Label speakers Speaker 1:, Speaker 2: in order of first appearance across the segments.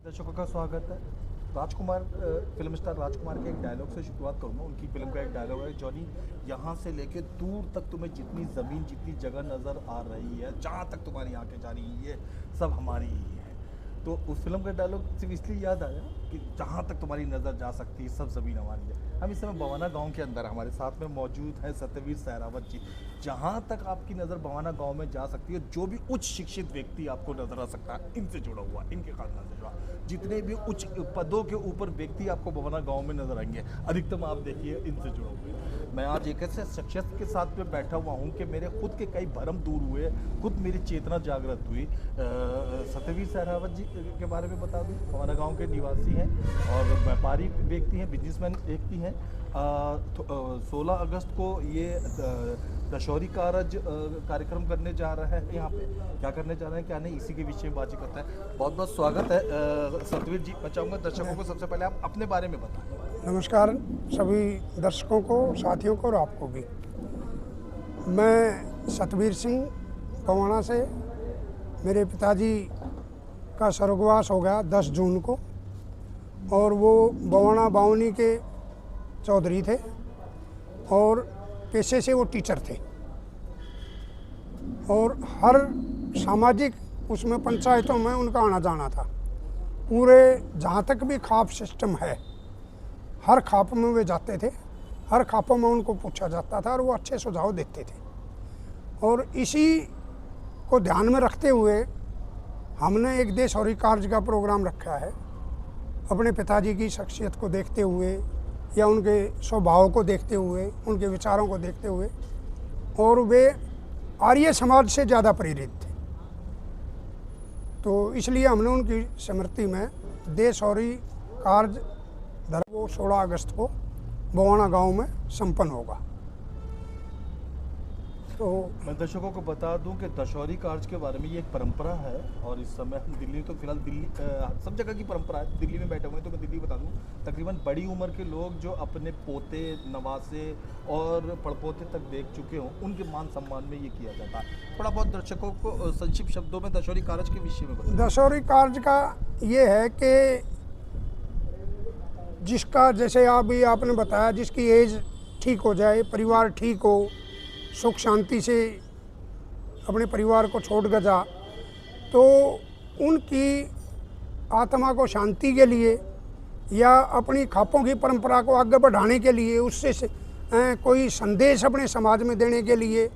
Speaker 1: दर्शकों का स्वागत है। राजकुमार फिल्म स्टार राजकुमार के एक डायलॉग से शुरुआत करूँगा। उनकी फिल्म का एक डायलॉग है, जॉनी यहाँ से लेके दूर तक तुम्हें जितनी ज़मीन जितनी जगह नज़र आ रही है, जहाँ तक तुम्हारी आंखें जा रही है, ये सब हमारी ही है। तो उस फिल्म का डायलॉग सिर्फ इसलिए याद आया कि जहाँ तक तुम्हारी नज़र जा सकती है सब ज़मीन हमारी है। हम इस समय बवाना गांव के अंदर हमारे साथ में मौजूद है सत्यवीर सहरावत जी। जहाँ तक आपकी नज़र बवाना गांव में जा सकती है, जो भी उच्च शिक्षित व्यक्ति आपको नज़र आ सकता है, इनसे जुड़ा हुआ, इनके खानदान से जुड़ा, जितने भी उच्च पदों के ऊपर व्यक्ति आपको बवाना गांव में नजर आएंगे, अधिकतम आप देखिए इनसे जुड़ा हुए। मैं आज एक ऐसे शख्सियत के साथ में बैठा हुआ हूँ कि मेरे खुद के कई भरम दूर हुए, खुद मेरी चेतना जागृत हुई। सत्यवीर सहरावत जी के बारे में बता दूं, बवाना गांव के निवासी हैं और व्यापारी व्यक्ति हैं, बिजनेसमैन व्यक्ति हैं। 16 अगस्त को ये दशहरी कारज कार्यक्रम करने जा रहा है। यहाँ पे क्या करने जा रहे हैं क्या नहीं, इसी के विषय में बातचीत करता है। बहुत बहुत स्वागत है सतवीर जी। मैं चाहूँगा दर्शकों को सबसे पहले आप अपने बारे में बताएं।
Speaker 2: नमस्कार सभी दर्शकों को, साथियों को और आपको भी। मैं सतवीर सिंह बवाना से, मेरे पिताजी का स्वर्गवास हो गया 10 जून को, और वो बवाना बावनी के चौधरी थे और पेशे से वो टीचर थे। और हर सामाजिक उसमें पंचायतों में उनका आना जाना था। पूरे जहाँ तक भी खाप सिस्टम है, हर खाप में वे जाते थे, हर खापों में उनको पूछा जाता था और वो अच्छे सुझाव देते थे। और इसी को ध्यान में रखते हुए हमने एक देशहरी कार्य का प्रोग्राम रखा है, अपने पिताजी की शख्सियत को देखते हुए या उनके स्वभाव को देखते हुए, उनके विचारों को देखते हुए। और वे आर्य समाज से ज़्यादा प्रेरित थे, तो इसलिए हमने उनकी स्मृति में देशहरी कार्य वो 16 अगस्त को बवाना गांव में संपन्न होगा। तो
Speaker 1: मैं दर्शकों को बता दूं कि दशहरी कार्य के बारे में ये एक परंपरा है और इस समय हम दिल्ली, तो फिलहाल दिल्ली सब जगह की परंपरा है, दिल्ली में बैठे हुए हैं, तो मैं दिल्ली बता दूं तकरीबन बड़ी उम्र के लोग जो अपने पोते, नवासे और पड़पोते तक देख चुके हों, उनके मान सम्मान में ये किया जाता है। थोड़ा बहुत दर्शकों को संक्षिप्त शब्दों में दशहरी कार्य के विषय में बताएं।
Speaker 2: दशहरी कार्य का ये है कि जिसका, जैसे अभी आपने बताया, जिसकी एज ठीक हो जाए, परिवार ठीक हो, सुख शांति से अपने परिवार को छोड़ कर जा, तो उनकी आत्मा को शांति के लिए या अपनी खापों की परंपरा को आगे बढ़ाने के लिए, उससे कोई संदेश अपने समाज में देने के लिए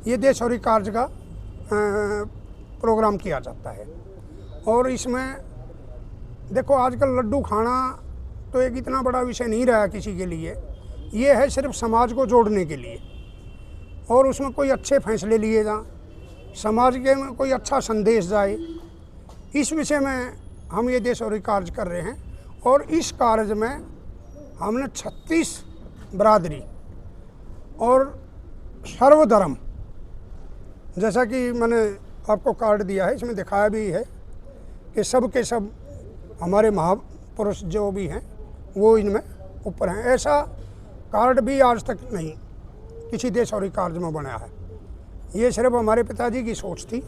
Speaker 2: ये देशहरी कार्य का प्रोग्राम किया जाता है। और इसमें देखो, आजकल लड्डू खाना तो एक इतना बड़ा विषय नहीं रहा किसी के लिए, ये है सिर्फ समाज को जोड़ने के लिए, और उसमें कोई अच्छे फैसले लिए जाएं, समाज के में कोई अच्छा संदेश जाए, इस विषय में हम ये देशहरी कार्य कर रहे हैं। और इस कार्य में हमने 36 बरादरी और सर्वधर्म, जैसा कि मैंने आपको कार्ड दिया है, इसमें दिखाया भी है कि सब के सब हमारे महापुरुष जो भी हैं वो इनमें ऊपर हैं। ऐसा कार्ड भी आज तक नहीं किसी देशहरी कार्य में बनाया है। ये सिर्फ हमारे पिताजी की सोच थी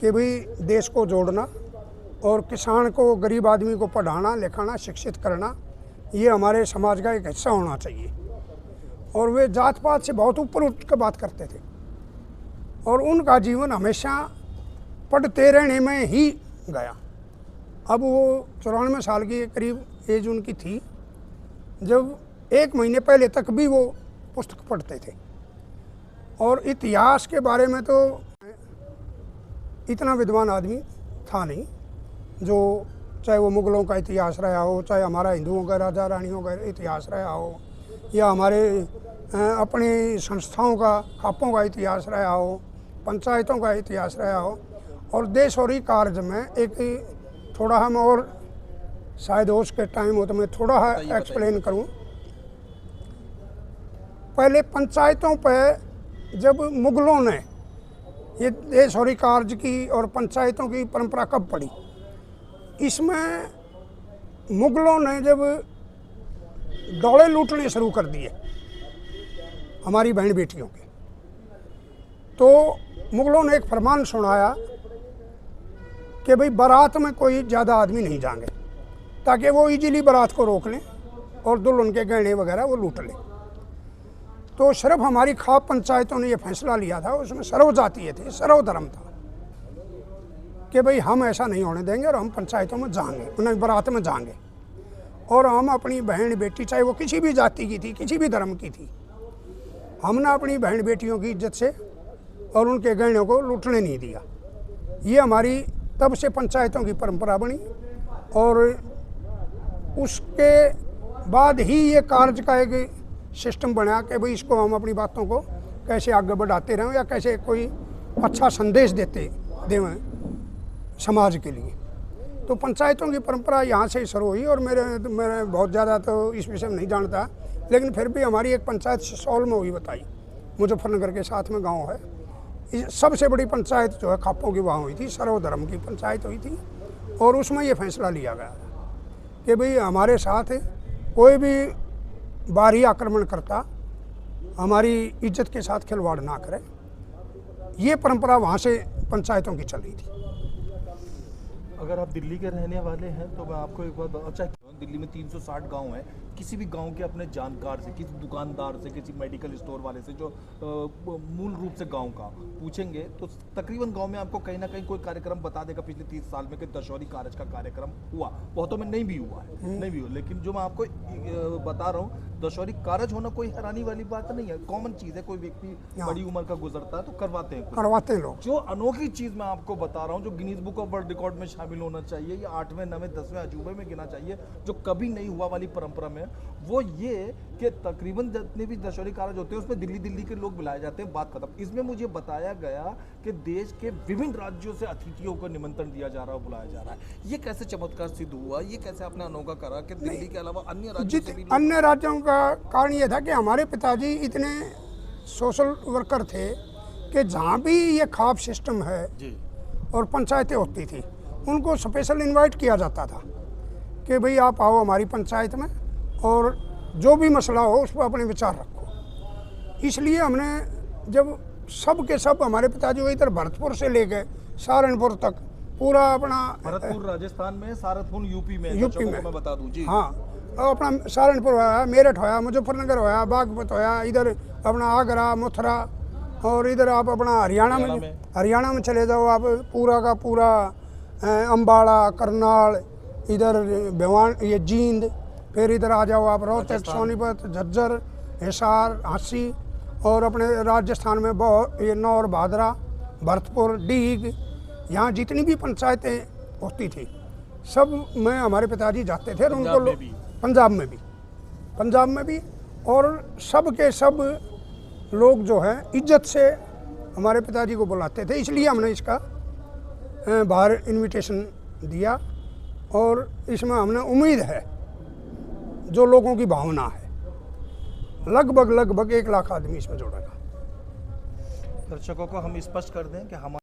Speaker 2: कि भाई देश को जोड़ना और किसान को, गरीब आदमी को पढ़ाना, लिखाना, शिक्षित करना, ये हमारे समाज का एक हिस्सा होना चाहिए। और वे जात पात से बहुत ऊपर उठ कर बात करते थे और उनका जीवन हमेशा पढ़ते रहने में ही गया। अब वो 94 साल की करीब एज उनकी थी, जब 1 महीने पहले तक भी वो पुस्तक पढ़ते थे। और इतिहास के बारे में तो इतना विद्वान आदमी था नहीं, जो चाहे वो मुग़लों का इतिहास रहा हो, चाहे हमारा हिंदुओं का राजा रानियों का इतिहास रहा हो, या हमारे अपनी संस्थाओं का, खापों का इतिहास रहा हो, पंचायतों का इतिहास रहा हो। और देशहरी कार्य में एक थोड़ा हम, और शायद हो उसके टाइम हो तो मैं थोड़ा एक्सप्लेन करूं। पहले पंचायतों पे जब मुग़लों ने ये देशहरी कार्य की और पंचायतों की परंपरा कब पड़ी, इसमें मुग़लों ने जब दौड़े लूटने शुरू कर दिए हमारी बहन बेटियों के, तो मुग़लों ने एक फरमान सुनाया कि भाई बारात में कोई ज़्यादा आदमी नहीं जाएंगे, ताकि वो इजीली बारात को रोक लें और दुल्हन के गहने वगैरह वो लूट लें। तो सिर्फ हमारी खाप पंचायतों ने ये फैसला लिया था, उसमें सर्व जातीय थे, सर्व धर्म था कि भाई हम ऐसा नहीं होने देंगे और हम पंचायतों में जाएंगे, उन्हें बारात में जाएंगे और हम अपनी बहन बेटी, चाहे वो किसी भी जाति की थी, किसी भी धर्म की थी, हमने अपनी बहन बेटियों की इज्जत से और उनके गहनों को लूटने नहीं दिया। ये हमारी तब से पंचायतों की परंपरा बनी और उसके बाद ही ये कार्य का एक सिस्टम बना कि भाई इसको हम अपनी बातों को कैसे आगे बढ़ाते रहें या कैसे कोई अच्छा संदेश दें समाज के लिए। तो पंचायतों की परंपरा यहाँ से शुरू हुई और मेरे बहुत ज़्यादा तो इस विषय में नहीं जानता, लेकिन फिर भी हमारी एक पंचायत ससौल में हुई बताई, मुजफ्फरनगर के साथ में गांव है, सबसे बड़ी पंचायत जो है खापों की वहाँ हुई थी, सर्वधर्म की पंचायत हुई थी और उसमें ये फैसला लिया गया कि भाई हमारे साथ कोई भी बाहरी आक्रमण करता हमारी इज्जत के साथ खिलवाड़ ना करे। ये परंपरा वहाँ से पंचायतों की चल रही थी।
Speaker 1: अगर आप दिल्ली के रहने वाले हैं तो मैं आपको एक बात अच्छा, दिल्ली में 360 गांव हैं, किसी भी गांव के अपने जानकार से, किसी दुकानदार से, किसी मेडिकल स्टोर वाले से जो मूल रूप से गांव का पूछेंगे तो तकरीबन गांव में आपको कहीं ना कहीं कोई कार्यक्रम बता देगा पिछले 30 साल में कि दशहरी कारज का कार्यक्रम हुआ। बहुतों में नहीं भी हुआ है, नहीं भी हुआ, लेकिन जो मैं आपको बता रहा हूँ, दशहरी कारज होना कोई हैरानी वाली बात नहीं है, कॉमन चीज़ है। कोई व्यक्ति बड़ी उम्र का गुजरता है तो करवाते हैं
Speaker 2: लोग।
Speaker 1: जो अनोखी चीज़ मैं आपको बता रहा हूँ, जो Guinness book of world record में शामिल होना चाहिए या 8वें 9वें 10वें अजूबे में गिना चाहिए, जो कभी नहीं हुआ वाली परंपरा में, वो ये कि तकरीबन जितने भी दशहरी कारज होते हैं उसमें दिल्ली के लोग बुलाए जाते हैं, बात खत्म। इसमें मुझे बताया गया कि देश के विभिन्न राज्यों से अतिथियों को निमंत्रण दिया जा रहा है, बुलाया जा रहा है। ये कैसे चमत्कार सिद्ध हुआ? ये कैसे आपने अनोखा करा कि दिल्ली के अलावा अन्य राज्यों से भी?
Speaker 2: अन्य राज्यों का कारण ये था कि हमारे पिताजी इतने सोशल वर्कर थे कि जहाँ भी ये खाप सिस्टम है
Speaker 1: जी,
Speaker 2: और पंचायतें होती थी, उनको स्पेशल इनवाइट किया जाता था कि भाई आप आओ हमारी पंचायत में और जो भी मसला हो उस पर अपने विचार रखो। इसलिए हमने जब सब के सब हमारे पिताजी को इधर भरतपुर से ले गए सहारनपुर तक, पूरा अपना
Speaker 1: भरतपुर राजस्थान में, सहारनपुर यूपी में मैं बता दूं जी।
Speaker 2: हाँ, और अपना सहारनपुर होया, मेरठ होया, मुजफ्फरनगर होया, बागपत होया, इधर अपना आगरा, मथुरा, और इधर आप अपना हरियाणा में चले जाओ आप, पूरा का पूरा अम्बाड़ा, करनाल, इधर भिवान, ये जींद, फिर इधर आ जाओ आप रोहतक, सोनीपत, झज्जर, हिसार, झांसी, और अपने राजस्थान में बहुत ये नौर, भादरा, भरतपुर, डीग, यहाँ जितनी भी पंचायतें होती थी सब में हमारे पिताजी जाते थे और उनको पंजाब में भी और सब के सब लोग जो हैं इज्जत से हमारे पिताजी को बुलाते थे। इसलिए हमने इसका बाहर इनविटेशन दिया और इसमें हमने उम्मीद है जो लोगों की भावना है, लगभग 1 लाख आदमी इसमें जुड़ेगा।
Speaker 1: दर्शकों को हम स्पष्ट कर दें कि हमारा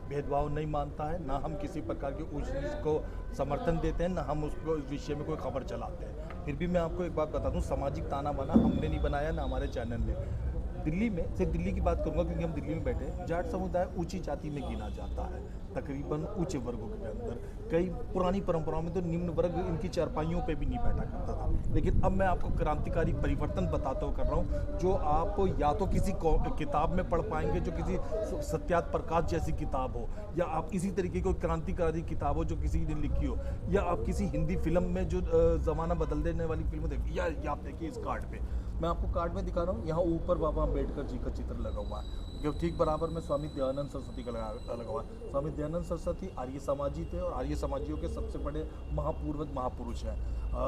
Speaker 1: भेदभाव नहीं मानता है, ना हम किसी प्रकार की उस चीज़ को समर्थन देते हैं, ना हम उसको इस विषय में कोई खबर चलाते हैं। फिर भी मैं आपको एक बात बता दूं, सामाजिक ताना बाना हमने नहीं बनाया, ना हमारे चैनल ने। दिल्ली में, सिर्फ दिल्ली की बात करूंगा क्योंकि हम दिल्ली में बैठे, जाट समुदाय ऊंची जाति में गिना जाता है, तकरीबन ऊंचे वर्गों के अंदर। कई पुरानी परंपराओं में तो निम्न वर्ग इनकी चारपाइयों पे भी नहीं बैठा करता था, लेकिन अब मैं आपको क्रांतिकारी परिवर्तन बताता हुआ कर रहा हूँ, जो आप या तो किसी किताब में पढ़ पाएंगे, जो किसी सत्यात प्रकाश जैसी किताब हो, या आप इसी तरीके की क्रांतिकारी किताब हो जो किसी ने लिखी हो, या आप किसी हिंदी फिल्म में जो ज़माना बदल देने वाली फिल्म देखिए, या आप देखिए इस कार्ड पे, मैं आपको कार्ड में दिखा रहा हूँ, यहाँ ऊपर बाबा अम्बेडकर जी का चित्र लगा हुआ है, जो ठीक बराबर में स्वामी दयानंद सरस्वती का लगा हुआ है। स्वामी दयानंद सरस्वती आर्य समाजी थे और आर्य समाजियों के सबसे बड़े महापुरुष हैं।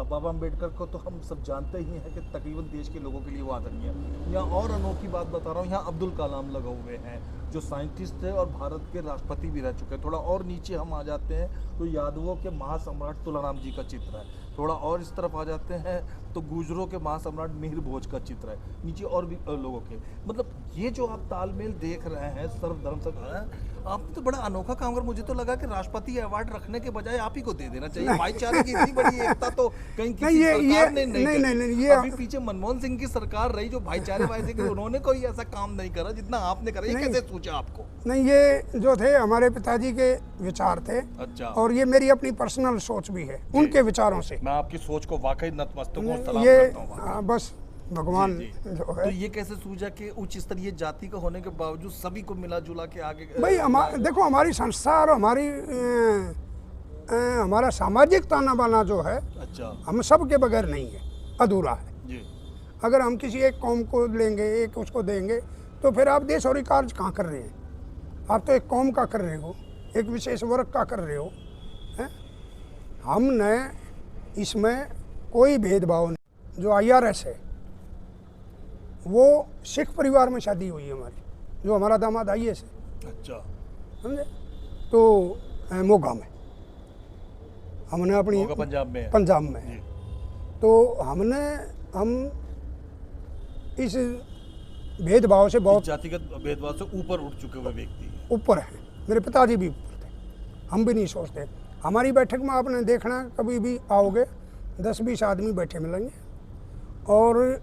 Speaker 1: बाबा अम्बेडकर को तो हम सब जानते ही हैं कि तकरीबन देश के लोगों के लिए वो आदरणीय है। यहाँ और अनोखी बात बता रहा हूँ, यहाँ अब्दुल कलाम लगा हुए हैं जो साइंटिस्ट थे और भारत के राष्ट्रपति भी रह चुके हैं। थोड़ा और नीचे हम आ जाते हैं तो यादवों के महासम्राट तुलाराम जी का चित्र है। थोड़ा और इस तरफ आ जाते हैं तो गुजरों के महासम्राट मिहिर भोज का चित्र है। नीचे और भी लोगों के, मतलब ये जो आप तालमेल देख रहे हैं सर्वधर्म सब, आपने तो बड़ा अनोखा काम कर, मुझे तो लगा कि राष्ट्रपति अवार्ड रखने के बजाय आप ही को दे देना चाहिए। भाईचारे की इतनी बड़ी एकता तो कहीं किसी सरकार ने नहीं करी।
Speaker 2: ये
Speaker 1: अभी पीछे मनमोहन सिंह की सरकार रही जो भाईचारे वाले की, उन्होंने कोई ऐसा काम नहीं करा जितना आपने करा। ये कैसे सोचा आपको?
Speaker 2: नहीं, ये जो थे हमारे पिताजी के विचार थे।
Speaker 1: अच्छा।
Speaker 2: और ये मेरी अपनी पर्सनल सोच भी है उनके विचारों से।
Speaker 1: मैं आपकी सोच को वाकई नतमस्तक हूं, सलाम
Speaker 2: ये
Speaker 1: करता हूं।
Speaker 2: हाँ, बस भगवान
Speaker 1: जी, जी।
Speaker 2: जो है।
Speaker 1: तो ये कैसे सूझा कि उच्च स्तरीय जाति का होने के बावजूद सभी को मिला जुला के आगे?
Speaker 2: भाई देखो, हमारी संस्था और हमारा सामाजिक ताना बाना जो है,
Speaker 1: अच्छा,
Speaker 2: हम सब के बगैर नहीं है, अधूरा है
Speaker 1: जी।
Speaker 2: अगर हम किसी एक कौम को लेंगे, एक उसको देंगे, तो फिर आप देश और कार्य कहाँ कर रहे हैं? आप तो एक कौम का कर रहे हो, एक विशेष वर्ग का कर रहे हो, हैं? हमने इसमें कोई भेदभाव नहीं। जो IRS है वो सिख परिवार में शादी हुई है हमारी, जो हमारा दामाद IAS है।
Speaker 1: अच्छा,
Speaker 2: समझे? तो मोगा में हमने अपनी
Speaker 1: मोगा पंजाब में है।
Speaker 2: पंजाब में है।
Speaker 1: जी।
Speaker 2: तो हम इस भेदभाव से बहुत
Speaker 1: जातिगत भेदभाव से ऊपर उठ चुके हुए व्यक्ति हैं।
Speaker 2: ऊपर हैं। मेरे पिताजी भी ऊपर थे, हम भी नहीं सोचते। हमारी बैठक में आपने देखना, कभी भी आओगे 10-20 आदमी बैठे मिलेंगे और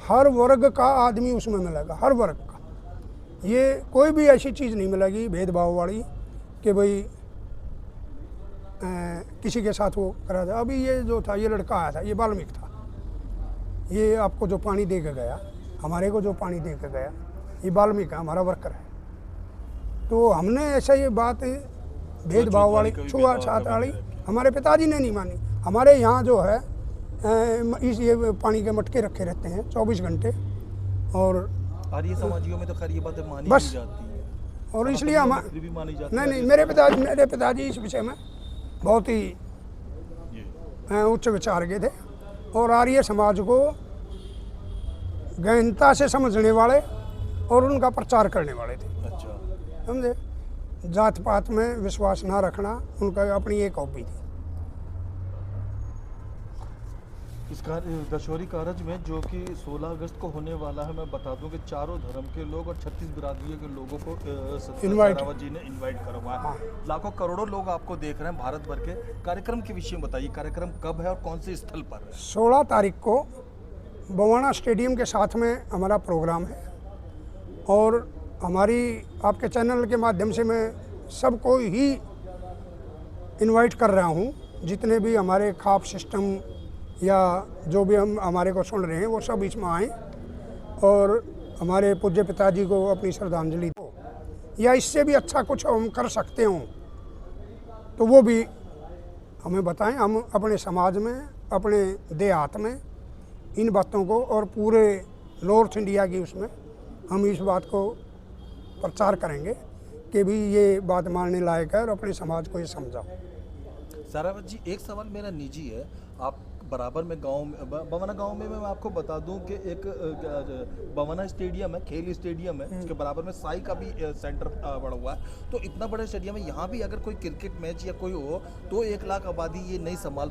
Speaker 2: हर वर्ग का आदमी उसमें मिलेगा, हर वर्ग का। ये कोई भी ऐसी चीज़ नहीं मिलेगी भेदभाव वाली कि भाई किसी के साथ वो करा था। अभी ये जो था, ये लड़का आया था, ये वाल्मीकि था। ये आपको जो पानी दे के गया, हमारे को जो पानी दे के गया, ये वाल्मीकि हमारा वर्कर है। तो हमने ऐसा ये बात भेदभाव वाली, छुआछूत वाली हमारे पिताजी ने नहीं मानी। हमारे यहाँ जो है इस ये पानी के मटके रखे रहते हैं 24 घंटे। और
Speaker 1: आर्य समाजियों में तो खैर ये बातें मानी
Speaker 2: बस
Speaker 1: नहीं जाती है,
Speaker 2: और इसलिए हम
Speaker 1: भी मानी जाती है।
Speaker 2: नहीं, मेरे पिताजी इस विषय में बहुत ही उच्च विचार के थे और आर्य समाज को गहनता से समझने वाले और उनका प्रचार करने वाले थे।
Speaker 1: अच्छा,
Speaker 2: समझे? जात पात में विश्वास ना रखना उनका अपनी एक हॉबी थी।
Speaker 1: इस दशहरी कारज में जो कि 16 अगस्त को होने वाला है, मैं बता दूं कि चारों धर्म के लोग और 36 बिरादरियों के लोगों को सत्यारावत जी ने इनवाइट करवाया।
Speaker 2: हाँ।
Speaker 1: लाखों करोड़ों लोग आपको देख रहे हैं भारत भर के। कार्यक्रम के विषय में बताइए, कार्यक्रम कब है और कौन से स्थल पर है?
Speaker 2: 16 तारीख को बवाना स्टेडियम के साथ में हमारा प्रोग्राम है और हमारी आपके चैनल के माध्यम से मैं सबको ही इनवाइट कर रहा हूँ। जितने भी हमारे खाप सिस्टम या जो भी हम हमारे को सुन रहे हैं, वो सब इसमें आएँ और हमारे पूज्य पिताजी को अपनी श्रद्धांजलि दो, या इससे भी अच्छा कुछ हम कर सकते हों तो वो भी हमें बताएं। हम अपने समाज में, अपने देहात में इन बातों को और पूरे नॉर्थ इंडिया की उसमें हम इस बात को प्रचार करेंगे कि भी ये बात मानने लायक है और अपने समाज को ये समझाओ।
Speaker 1: सत्यारावत जी, एक सवाल मेरा निजी है। आप बराबर में गांव में, बवाना गांव में मैं आपको बता दूं कि एक बवाना स्टेडियम है, खेल स्टेडियम है, उसके बराबर में साई का भी सेंटर बड़ा हुआ है। तो इतना बड़ा स्टेडियम है, यहाँ भी अगर कोई क्रिकेट मैच या कोई हो तो 1 लाख आबादी ये नहीं संभाल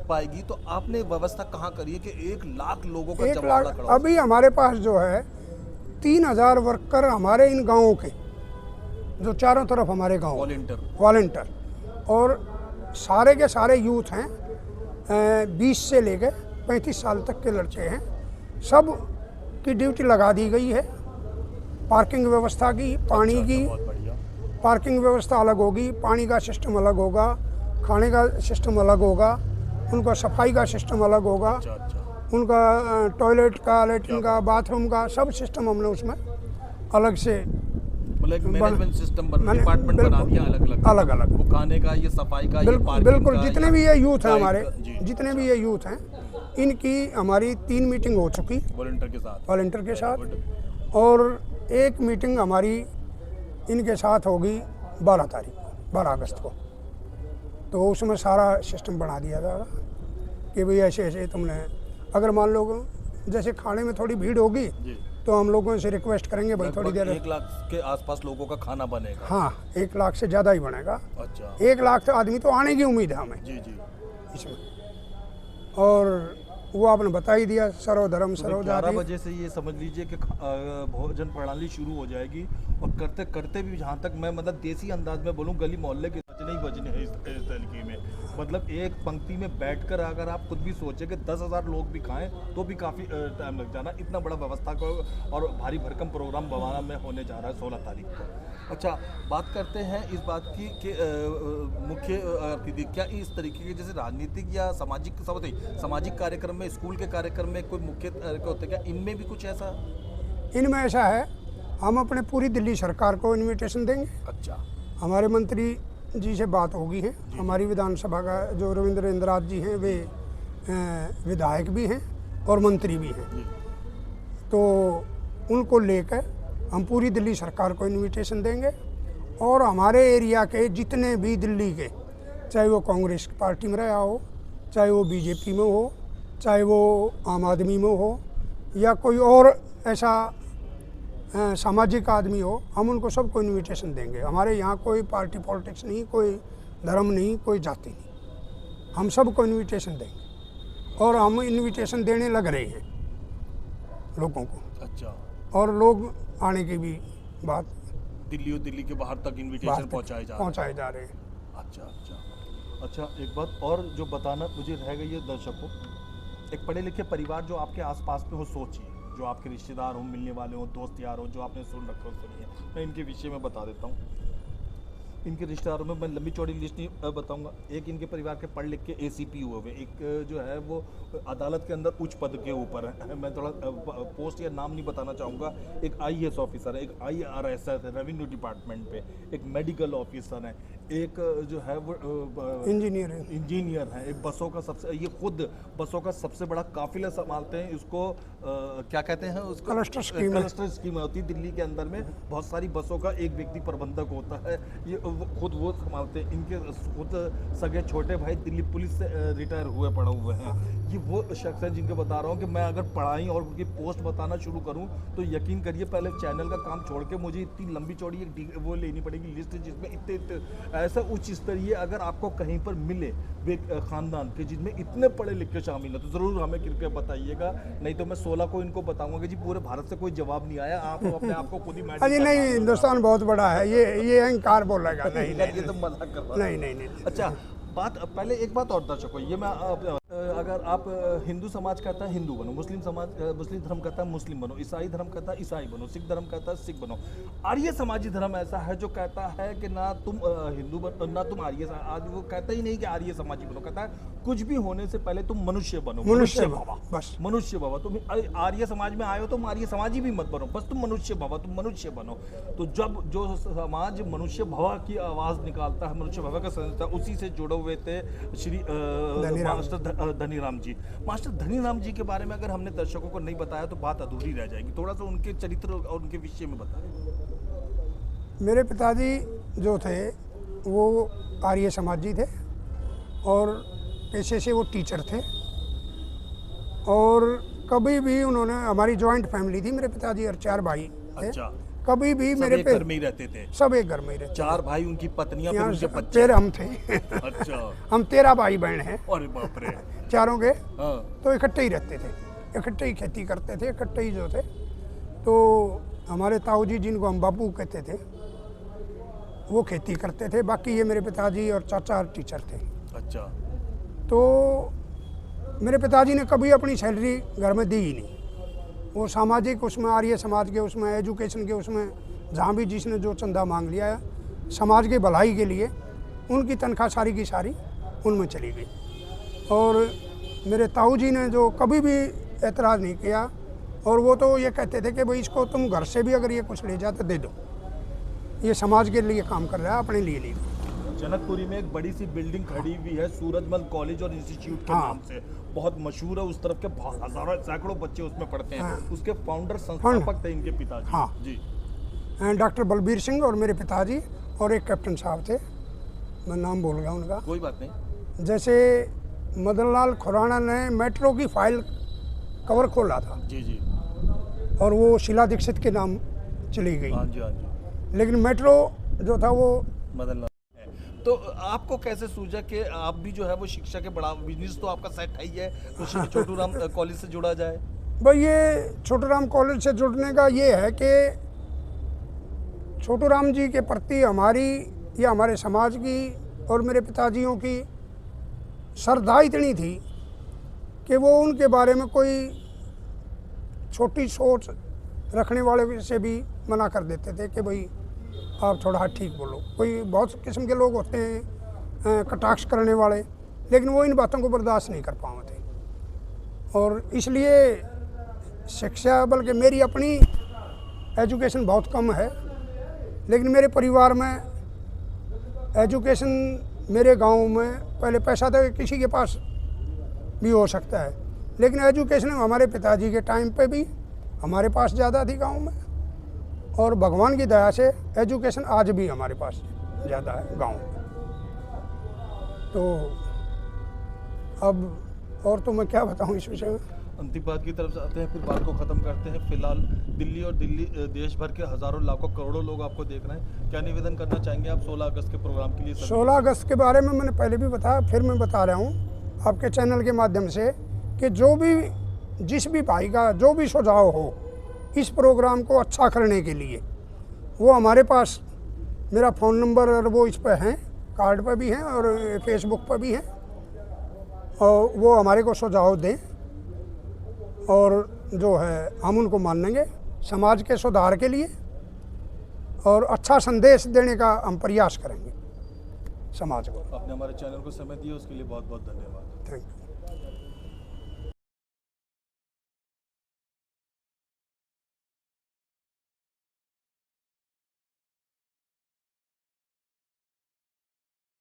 Speaker 1: पाएगी। तो आपने व्यवस्था कहाँ करी है कि 1 लाख लोगों का जमावड़ा खड़ा हो?
Speaker 2: अभी हमारे पास जो है 3000 वर्कर हमारे इन गाँवों के, जो चारों तरफ हमारे गाँव वॉलंटियर और सारे के सारे यूथ हैं, 20 से लेकर 35 साल तक के लड़के हैं। सब की ड्यूटी लगा दी गई है। पार्किंग व्यवस्था की, पानी की पार्किंग व्यवस्था अलग होगी, पानी का सिस्टम अलग होगा, खाने का सिस्टम अलग होगा, उनका सफाई का सिस्टम अलग होगा, उनका टॉयलेट का, लेटरिन का, बाथरूम का सब सिस्टम हमने उसमें अलग से
Speaker 1: मैनेजमेंट सिस्टम डिपार्टमेंट बना दिया अलग अलग। वो खाने का, ये सफाई का, ये पार्किंग
Speaker 2: बिल्कुल।
Speaker 1: का,
Speaker 2: जितने भी ये यूथ हैं हमारे, जितने भी ये यूथ हैं, इनकी हमारी 3 मीटिंग हो चुकी वॉलंटियर के साथ और 1 मीटिंग हमारी इनके साथ होगी 12 अगस्त को। तो उसमें सारा सिस्टम बना दिया जाएगा कि भाई ऐसे ऐसे तुमने, अगर मान लो जैसे खाने में थोड़ी भीड़ होगी तो हम लोगों से रिक्वेस्ट करेंगे भाई थोड़ी देर।
Speaker 1: 1 लाख के आसपास लोगों का खाना बनेगा?
Speaker 2: हाँ, 1 लाख से ज़्यादा ही बनेगा।
Speaker 1: अच्छा,
Speaker 2: 1 लाख तो आदमी तो आने की उम्मीद है हमें
Speaker 1: जी
Speaker 2: इसमें। और वो आपने बता ही दिया, सर्वधर्म
Speaker 1: तो 11
Speaker 2: सर्वजाति।
Speaker 1: बजे से ये समझ लीजिए कि भोजन प्रणाली शुरू हो जाएगी और करते करते भी, जहाँ तक मैं मतलब देसी अंदाज में बोलूँ, गली मोहल्ले के बजने ही बजने हैं इस तरीके में। मतलब एक पंक्ति में बैठकर अगर आप खुद भी सोचें कि 10,000 लोग भी खाएं तो भी काफ़ी टाइम लग जाना, इतना बड़ा व्यवस्था को और भारी भरकम प्रोग्राम बवाना में होने जा रहा है 16 तारीख को। अच्छा, बात करते हैं इस बात की कि मुख्य क्या इस तरीके के जैसे राजनीतिक या सामाजिक कार्यक्रम में, स्कूल के कार्यक्रम में कोई मुख्य होते हैं क्या, इनमें भी कुछ ऐसा?
Speaker 2: इनमें ऐसा है, हम अपने पूरी दिल्ली सरकार को इनविटेशन देंगे।
Speaker 1: अच्छा,
Speaker 2: हमारे मंत्री जी से बात होगी है, हमारी विधानसभा का जो रविंद्र इंद्राज जी हैं वे विधायक भी हैं और मंत्री भी हैं, तो उनको लेकर हम पूरी दिल्ली सरकार को इनविटेशन देंगे। और हमारे एरिया के जितने भी दिल्ली के, चाहे वो कांग्रेस पार्टी में रहा हो, चाहे वो बीजेपी में हो, चाहे वो आम आदमी में हो, या कोई और ऐसा सामाजिक आदमी हो, हम उनको सबको इनविटेशन देंगे। हमारे यहाँ कोई पार्टी पॉलिटिक्स नहीं, कोई धर्म नहीं, कोई जाति नहीं, हम सबको इनविटेशन देंगे और हम इनविटेशन देने लग रहे हैं लोगों को।
Speaker 1: अच्छा,
Speaker 2: और लोग आने की भी बात
Speaker 1: दिल्ली और दिल्ली के बाहर तक इनविटेशन पहुंचाए जा रहे हैं। अच्छा, एक बात और जो बताना मुझे रह गई है दर्शकों, एक पढ़े लिखे परिवार जो आपके आसपास में हो, सोचिए, जो आपके रिश्तेदार हो, मिलने वाले हो, दोस्त यार हो, जो आपने सुन रखा हो, सुनिए, मैं इनके विषय में बता देता हूँ। इनके रिश्तेदारों में मैं लंबी चौड़ी लिस्ट नहीं बताऊंगा। एक इनके परिवार के पढ़ लिख के ACP हुए हुए, एक जो है वो अदालत के अंदर उच्च पद के ऊपर है, मैं थोड़ा पोस्ट या नाम नहीं बताना चाहूँगा। एक IAS ऑफिसर है, एक IRS है रेवेन्यू डिपार्टमेंट पे, एक मेडिकल ऑफिसर है, एक जो है वो इंजीनियर है, एक बसों का ये खुद बसों का सबसे बड़ा काफिला संभालते हैं। इसको क्या कहते हैं उसको, क्लस्टर स्कीम होती है दिल्ली के अंदर में, बहुत सारी बसों का एक व्यक्ति प्रबंधक होता है, ये खुद वो संभालते हैं। इनके खुद सगे छोटे भाई दिल्ली पुलिस से रिटायर हुए पड़े हुए हैं। ये वो शख्स हैं जिनके बता रहा हूँ कि मैं अगर पढ़ाई और उनकी पोस्ट बताना शुरू करूँ तो यकीन करिए पहले चैनल का काम छोड़ के मुझे इतनी लंबी चौड़ी एक वो लेनी पड़ेगी लिस्ट, जिसमें इतने ऐसा उच्च स्तरीय अगर आपको कहीं पर मिले खानदान के जिनमें इतने पढ़े लिखे शामिल है तो ज़रूर हमें कृपया बताइएगा, नहीं तो मैं 16 को इनको बताऊंगा कि जी पूरे भारत से कोई जवाब नहीं आया, आप अपने आप को खुद ही मैच।
Speaker 2: अजी नहीं, हिंदुस्तान बहुत बड़ा है, ये अहंकार बोलेगा। नहीं,
Speaker 1: ये तो मजाक कर रहा हूं।
Speaker 2: नहीं।
Speaker 1: अच्छा, बात पहले एक बात और दर्शकों, ये मैं अगर आप हिंदू समाज कहता है हिंदू बनो, मुस्लिम धर्म कहता है मुस्लिम बनो, ईसाई धर्म कहता है ईसाई बनो, सिख धर्म कहता है सिख बनो, आर्य समाजी धर्म ऐसा है जो कहता है कि ना तुम हिंदू बनो ना तुम आर्य, आज वो कहता ही नहीं कि आर्य समाजी बनो, कहता है कुछ भी होने से पहले तुम मनुष्य बनो,
Speaker 2: मनुष्य बाबा, बस
Speaker 1: मनुष्य बाबा। तुम आर्य समाज में आए हो तुम आर्य समाजी भी मत बनो, बस तुम मनुष्य बाबा, तुम मनुष्य बनो। तो जब जो समाज मनुष्य भवा की आवाज़ निकालता है, मनुष्य भवा का संस्था, उसी से जुड़े हुए थे श्री मास्टर धनीराम जी। मास्टर धनीराम जी के बारे में अगर हमने दर्शकों को नहीं बताया तो बात अधूरी रह जाएगी, थोड़ा सा उनके चरित्र और उनके विषय में बताएं।
Speaker 2: मेरे पिताजी जो थे वो आर्य समाजी थे और पेशे से वो टीचर थे, और कभी भी उन्होंने, हमारी जॉइंट फैमिली थी, मेरे पिताजी और 4 भाई थे।
Speaker 1: अच्छा,
Speaker 2: कभी भी मेरे
Speaker 1: घर में ही रहते थे?
Speaker 2: सब एक घर में ही रहते,
Speaker 1: 4 भाई, उनकी पत्नियां, फिर उनके बच्चे,
Speaker 2: फिर हम थे।
Speaker 1: अच्छा,
Speaker 2: हम 13 भाई बहन हैं।
Speaker 1: अरे बाप रे,
Speaker 2: चारों के।
Speaker 1: हाँ।
Speaker 2: तो इकट्ठे ही रहते थे, इकट्ठे ही खेती करते थे, इकट्ठे ही जो थे। तो हमारे ताऊ जी जिनको हम बापू कहते थे वो खेती करते थे, बाकी ये मेरे पिताजी और चाचा टीचर थे।
Speaker 1: अच्छा,
Speaker 2: तो मेरे पिताजी ने कभी अपनी सैलरी घर में दी ही नहीं, वो सामाजिक उसमें, आर्य समाज के उसमें, एजुकेशन के उसमें, जहाँ भी जिसने जो चंदा मांग लिया है समाज के भलाई के लिए, उनकी तनख्वाह सारी की सारी उनमें चली गई। और मेरे ताऊ जी ने जो कभी भी एतराज़ नहीं किया, और वो तो ये कहते थे कि भाई इसको तुम घर से भी अगर ये कुछ ले जाते दे दो, ये समाज के लिए काम कर रहा है, अपने लिए नहीं।
Speaker 1: जनकपुरी में एक बड़ी सी बिल्डिंग खड़ी हुई है सूरजमल कॉलेज और इंस्टीट्यूट के नाम से, बहुत मशहूर है, उस तरफ के हजारों सैकड़ों बच्चे उसमें पढ़ते हैं। उसके फाउंडर संस्थापक थे इनके पिताजी।
Speaker 2: हाँ
Speaker 1: जी,
Speaker 2: डॉक्टर बलबीर सिंह और मेरे पिताजी, और एक कैप्टन साहब थे, मैं नाम भूल गया उनका।
Speaker 1: कोई बात नहीं।
Speaker 2: जैसे मदन लाल खुराना ने मेट्रो की फाइल कवर खोला था,
Speaker 1: जी जी,
Speaker 2: और वो शीला दीक्षित के नाम चली गई।
Speaker 1: हाँ जी, हाँ जी।
Speaker 2: लेकिन मेट्रो जो था वो
Speaker 1: मदन लाल। तो आपको कैसे सूझा कि आप भी जो है वो शिक्षा के बड़ा बिजनेस तो आपका सेट है ही है, तो छोटू राम कॉलेज से जुड़ा जाए?
Speaker 2: भाई ये छोटू राम कॉलेज से जुड़ने का ये है कि छोटू राम जी के प्रति हमारी या हमारे समाज की और मेरे पिताजियों की श्रद्धा इतनी थी कि वो उनके बारे में कोई छोटी सोच रखने वाले से भी मना कर देते थे कि भाई आप थोड़ा ठीक बोलो। कोई बहुत किस्म के लोग होते हैं कटाक्ष करने वाले, लेकिन वो इन बातों को बर्दाश्त नहीं कर पाए थे। और इसलिए शिक्षा, बल्कि मेरी अपनी एजुकेशन बहुत कम है, लेकिन मेरे परिवार में एजुकेशन, मेरे गांव में पहले पैसा तो किसी के पास भी हो सकता है, लेकिन एजुकेशन हमारे पिताजी के टाइम पे भी हमारे पास ज़्यादा थी गांव में, और भगवान की दया से एजुकेशन आज भी हमारे पास ज़्यादा है गांव में। तो अब और तो मैं क्या बताऊं इस विषय में।
Speaker 1: अंतिम बात की तरफ से आते हैं, फिर बात को ख़त्म करते हैं। फिलहाल दिल्ली और देश भर के हज़ारों लाखों करोड़ों लोग आपको देख रहे हैं, क्या निवेदन करना चाहेंगे आप 16 अगस्त के प्रोग्राम के लिए?
Speaker 2: 16 अगस्त के बारे में मैंने पहले भी बताया, फिर मैं बता रहा हूँ आपके चैनल के माध्यम से कि जो भी, जिस भी भाई का जो भी सुझाव हो इस प्रोग्राम को अच्छा करने के लिए, वो हमारे पास, मेरा फ़ोन नंबर और वो इस पर हैं, कार्ड पर भी हैं और फेसबुक पर भी हैं, और वो हमारे को सुझाव दें और जो है हम उनको मानेंगे समाज के सुधार के लिए, और अच्छा संदेश देने का हम प्रयास करेंगे समाज को।
Speaker 1: आपने हमारे चैनल को समय दिया उसके लिए बहुत बहुत धन्यवाद।
Speaker 2: Thank you.